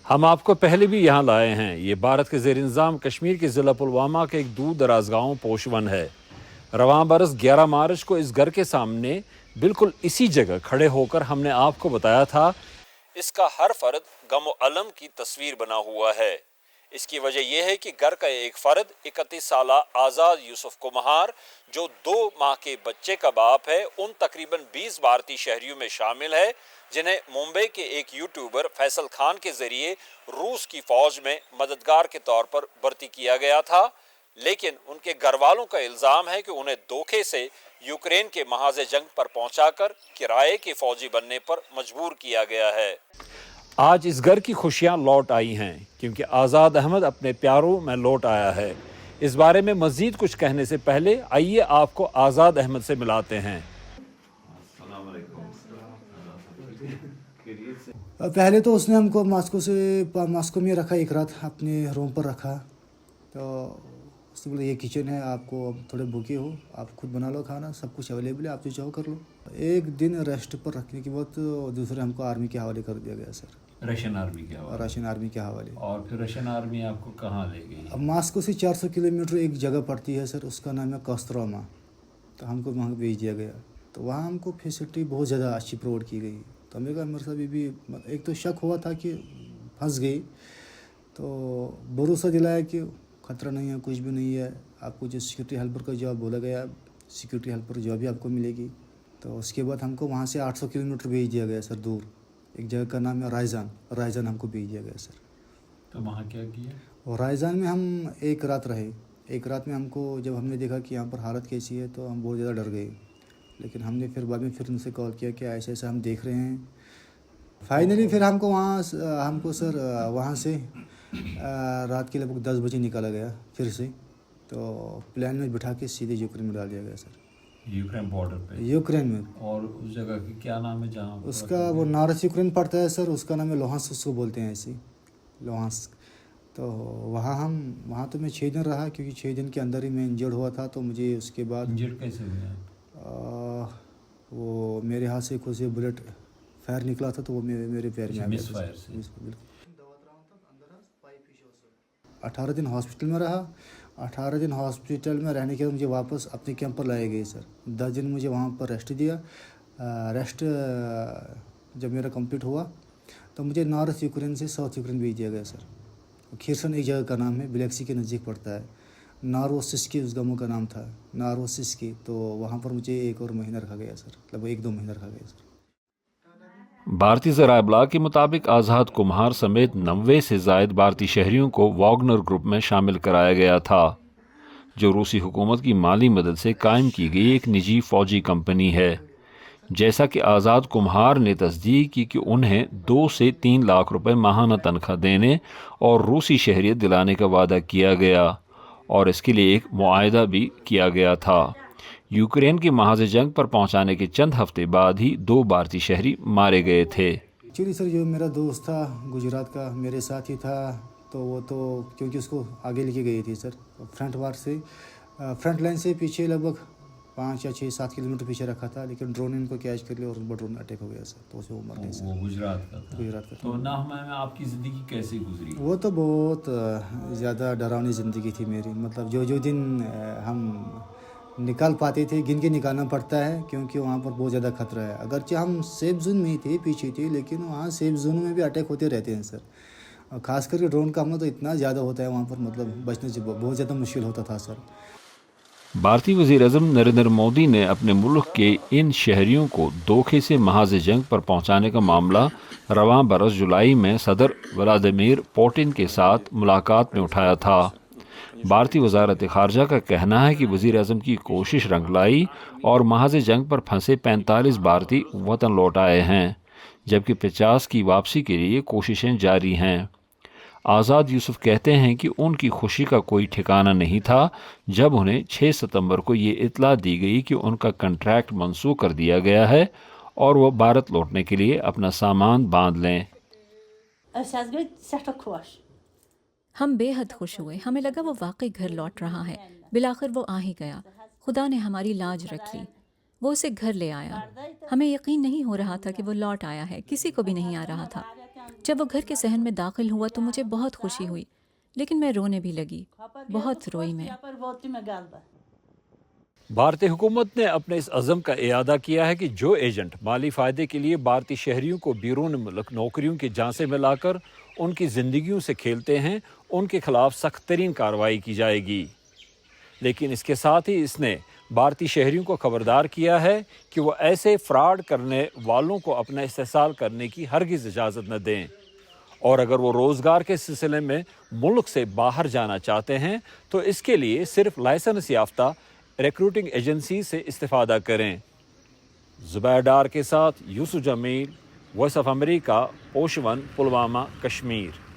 ہم آپ کو پہلے بھی یہاں لائے ہیں۔ یہ بھارت کے زیر انتظام کشمیر کے ضلع پلوامہ کے ایک دور دراز گاؤں پوشون ہے۔ رواں برس 11 مارچ کو اس گھر کے سامنے بالکل اسی جگہ کھڑے ہو کر ہم نے آپ کو بتایا تھا اس کا ہر فرد غم و الم کی تصویر بنا ہوا ہے۔ اس کی وجہ یہ ہے کہ گھر کا ایک فرد 31 سالہ آزاد یوسف کمہار جو 2 ماہ کے بچے کا باپ ہے، ان تقریباً 20 بھارتی شہریوں میں شامل ہے جنہیں ممبئی کے ایک یوٹیوبر فیصل خان کے ذریعے روس کی فوج میں مددگار کے طور پر بھرتی کیا گیا تھا، لیکن ان کے گھر والوں کا الزام ہے کہ انہیں دھوکے سے یوکرین کے محاذ جنگ پر پہنچا کر کرائے کے فوجی بننے پر مجبور کیا گیا ہے۔ آج اس گھر کی خوشیاں لوٹ آئی ہیں کیونکہ آزاد احمد اپنے پیاروں میں لوٹ آیا ہے۔ اس بارے میں مزید کچھ کہنے سے پہلے آئیے آپ کو آزاد احمد سے ملاتے ہیں۔ پہلے تو اس نے ہم کو ماسکو میں رکھا، ایک رات اپنے روم پر رکھا، تو اس نے بولا یہ کچن ہے، آپ کو تھوڑے بھوکے ہو، آپ خود بنا لو کھانا، سب کچھ اویلیبل ہے، آپ جو چاہو کر لو۔ ایک دن ریسٹ پر رکھنے کے بعد دوسرے ہم کو آرمی کے حوالے کر دیا گیا سر، رشین آرمی کے حوالے؟ راشین آرمی کے حوالے۔ اور پھر رشین آرمی آپ کو کہاں لے گئی؟ اب ماسکو سے 400 کلومیٹر ایک جگہ پڑتی ہے سر، اس کا نام ہے کوستروما، تو ہم کو وہاں بھیج دیا گیا۔ تو وہاں ہم کو فیسلٹی بہت زیادہ اچھی پرووائڈ کی گئی۔ تو ہم نے کہا میرے ساتھ بھی ایک تو شک ہوا تھا کہ پھنس گئی، تو بھروسہ دلایا کہ خطرہ نہیں ہے، کچھ بھی نہیں ہے، آپ کو جو سیکورٹی ہیلپر کا جاب بولا گیا، سیکورٹی ہیلپر جاب بھی آپ کو ملے گی۔ تو اس کے بعد ہم کو وہاں سے 800 کلومیٹر بھیج دیا گیا سر، دور ایک جگہ کا نام ہے رائزان ہم کو بھیج دیا گیا سر۔ تو وہاں کیا کیا؟ اور رائزان میں ہم ایک رات رہے۔ ایک رات میں ہم کو جب ہم نے دیکھا کہ یہاں پر حالت کیسی ہے تو ہم بہت زیادہ ڈر گئے، لیکن ہم نے پھر بعد میں ان سے کال کیا کہ ایسا ایسا ہم دیکھ رہے ہیں۔ فائنلی پھر ہم کو سر وہاں سے رات کے لگ بھگ 10 بجے نکالا گیا پھر سے، تو پلین میں بٹھا کے سیدھے یوکرین میں ڈال دیا گیا سر۔ یوکرین بارڈر پہ؟ یوکرین میں۔ اور اس جگہ کی کیا نام ہے جہاں اس کا وہ نارتھ یوکرین پڑتا ہے سر، اس کا نام ہے لوہانسک، اس کو بولتے ہیں ایسے لوہانسک۔ تو وہاں تو میں 6 دن رہا، کیونکہ 6 دن کے اندر ہی میں انجرڈ ہوا تھا، تو مجھے اس کے بعد انجرڈ کیسے ہوئے؟ وہ میرے ہاتھ سے خود سے بلٹ فائر نکلا تھا، تو وہ میرے پیر میں آ گیا تھا۔ 18 دن ہاسپٹل میں رہا۔ 18 دن ہاسپٹل میں رہنے کے بعد مجھے واپس اپنے کیمپ پر لائے گئے سر۔ 10 دن مجھے وہاں پر ریسٹ دیا۔ ریسٹ جب میرا کمپلیٹ ہوا تو مجھے نارتھ یوکرین سے ساؤتھ یوکرین بھیج دیا گیا سر۔ کھیرسن ایک جگہ کا نام ہے، بلیک سی کے نزدیک پڑتا ہے۔ ناروسسکی اس گاؤں کا نام تھا، ناروسسکی۔ تو وہاں پر مجھے 1 اور مہینہ رکھا گیا سر، مطلب 1-2 مہینہ رکھا گیا سر۔ بھارتی ذرائع ابلاغ کے مطابق آزاد کمہار سمیت 90 سے زائد بھارتی شہریوں کو واگنر گروپ میں شامل کرایا گیا تھا، جو روسی حکومت کی مالی مدد سے قائم کی گئی ایک نجی فوجی کمپنی ہے۔ جیسا کہ آزاد کمہار نے تصدیق کی کہ انہیں 2 سے 3 لاکھ روپے ماہانہ تنخواہ دینے اور روسی شہریت دلانے کا وعدہ کیا گیا، اور اس کے لیے ایک معاہدہ بھی کیا گیا تھا۔ یوکرین کے محاذ جنگ پر پہنچانے کے چند ہفتے بعد ہی 2 بھارتی شہری مارے گئے تھے۔ ایکچولی سر جو میرا دوست تھا گجرات کا، میرے ساتھ ہی تھا، تو وہ تو کیونکہ اس کو آگے لے کے گئی تھی سر، فرنٹ لائن سے پیچھے لگ بھگ 5 یا 6-7 کلومیٹر پیچھے رکھا تھا، لیکن ڈرون ان کو کیچ کر لیا اور ان پر ڈرون اٹیک ہو گیا سر، تو اسے وہ مر گئے سر۔ وہ گجرات کا تھا؟ گجرات کا تھا۔ تو ناہمہ میں آپ کی زندگی کیسے گزری؟ وہ تو بہت زیادہ ڈراؤنی زندگی تھی میری، مطلب جو دن ہم نکال پاتے تھے گن کے نکالنا پڑتا ہے، کیونکہ وہاں پر بہت زیادہ خطرہ ہے۔ اگرچہ ہم سیف زون میں ہی تھے، پیچھے تھے، لیکن وہاں سیف زون میں بھی اٹیک ہوتے رہتے ہیں سر، اور خاص کر کے ڈرون کا حملہ تو اتنا زیادہ ہوتا ہے وہاں پر، مطلب بچنے سے بہت زیادہ مشکل ہوتا تھا سر۔ بھارتی وزیر اعظم نریندر مودی نے اپنے ملک کے ان شہریوں کو دھوکے سے محاذ جنگ پر پہنچانے کا معاملہ رواں برس جولائی میں صدر ولادیمیر پوٹن کے ساتھ ملاقات میں اٹھایا تھا۔ بھارتی وزارت خارجہ کا کہنا ہے کہ وزیر اعظم کی کوشش رنگ لائی اور محاذ جنگ پر پھنسے 45 بھارتی وطن لوٹ آئے ہیں، جبکہ 50 کی واپسی کے لیے کوششیں جاری ہیں۔ آزاد یوسف کہتے ہیں کہ ان کی خوشی کا کوئی ٹھکانہ نہیں تھا جب انہیں 6 ستمبر کو یہ اطلاع دی گئی کہ ان کا کنٹریکٹ منسوخ کر دیا گیا ہے اور وہ بھارت لوٹنے کے لیے اپنا سامان باندھ لیں۔ ہم بے حد خوش ہوئے، ہمیں لگا وہ واقعی گھر لوٹ رہا ہے۔ بالآخر وہ آ ہی گیا، خدا نے ہماری لاج رکھ لی، وہ اسے گھر لے آیا۔ ہمیں یقین نہیں ہو رہا تھا کہ وہ لوٹ آیا ہے، کسی کو بھی نہیں آ رہا تھا۔ جب وہ گھر کے صحن میں داخل ہوا تو مجھے بہت خوشی ہوئی، لیکن میں رونے بھی لگی، بہت روئی میں۔ بھارتی حکومت نے اپنے اس عزم کا اعادہ کیا ہے کہ جو ایجنٹ مالی فائدے کے لیے بھارتی شہریوں کو بیرون ملک نوکریوں کے جھانسے میں لا کر ان کی زندگیوں سے کھیلتے ہیں، ان کے خلاف سخت ترین کارروائی کی جائے گی۔ لیکن اس کے ساتھ ہی اس نے بھارتی شہریوں کو خبردار کیا ہے کہ وہ ایسے فراڈ کرنے والوں کو اپنا استحصال کرنے کی ہرگز اجازت نہ دیں، اور اگر وہ روزگار کے سلسلے میں ملک سے باہر جانا چاہتے ہیں تو اس کے لیے صرف لائسنس یافتہ ریکروٹنگ ایجنسی سے استفادہ کریں۔ زبیر ڈار کے ساتھ Yousuf Jamil, voice of America, پوشون، پلوامہ، کشمیر۔